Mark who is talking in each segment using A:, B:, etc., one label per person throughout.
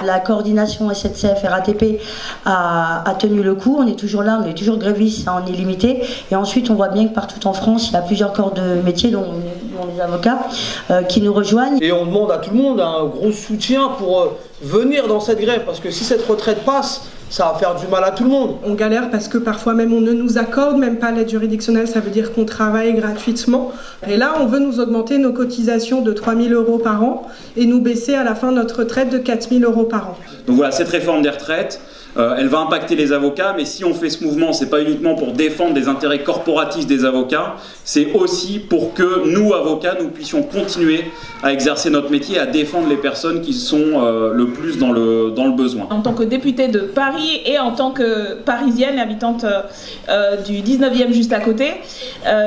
A: La coordination SNCF RATP a tenu le coup, on est toujours là, on est toujours grévistes en illimité. Et ensuite, on voit bien que partout en France, il y a plusieurs corps de métiers, dont les avocats, qui nous rejoignent.
B: Et on demande à tout le monde un gros soutien pour venir dans cette grève, parce que si cette retraite passe, ça va faire du mal à tout le monde.
C: On galère parce que parfois même on ne nous accorde même pas l'aide juridictionnelle, ça veut dire qu'on travaille gratuitement. Et là, on veut nous augmenter nos cotisations de 3 000 € par an et nous baisser à la fin notre retraite de 4 000 € par an.
D: Donc voilà, cette réforme des retraites, elle va impacter les avocats, mais si on fait ce mouvement, c'est pas uniquement pour défendre des intérêts corporatistes des avocats, c'est aussi pour que nous, avocats, nous puissions continuer à exercer notre métier, à défendre les personnes qui sont le plus dans le besoin.
E: En tant que députée de Paris et en tant que parisienne, habitante du 19e juste à côté,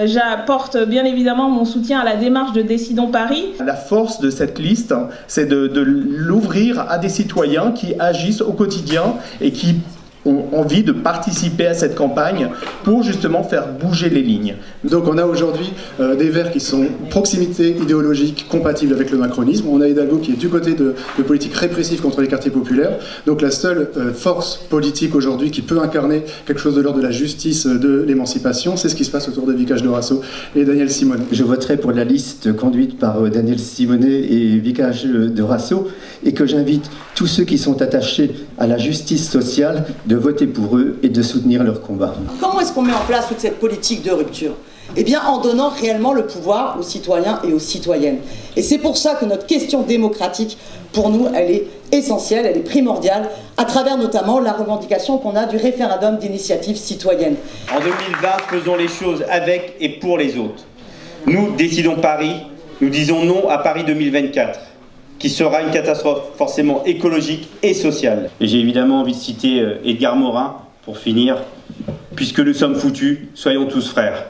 E: j'apporte bien évidemment mon soutien à la démarche de Décidons Paris.
F: La force de cette liste, c'est de l'ouvrir à des citoyens qui agissent au quotidien et qui ont envie de participer à cette campagne pour justement faire bouger les lignes.
G: Donc on a aujourd'hui des Verts qui sont proximité idéologique compatible avec le macronisme. On a Hidalgo qui est du côté de politiques répressives contre les quartiers populaires. Donc la seule force politique aujourd'hui qui peut incarner quelque chose de l'ordre de la justice, de l'émancipation, c'est ce qui se passe autour de Vicage de Rasso et Daniel Simonet.
H: Je voterai pour la liste conduite par Daniel Simonet et Vicage de Rasso et que j'invite tous ceux qui sont attachés à la justice sociale de voter pour eux et de soutenir leur combat.
I: Comment est-ce qu'on met en place toute cette politique de rupture? Eh bien, en donnant réellement le pouvoir aux citoyens et aux citoyennes. Et c'est pour ça que notre question démocratique, pour nous, elle est essentielle, elle est primordiale, à travers notamment la revendication qu'on a du référendum d'initiative citoyenne.
J: En 2020, faisons les choses avec et pour les autres. Nous, Décidons Paris, nous disons non à Paris 2024. Qui sera une catastrophe forcément écologique et sociale.
D: Et j'ai évidemment envie de citer Edgar Morin pour finir. Puisque nous sommes foutus, soyons tous frères.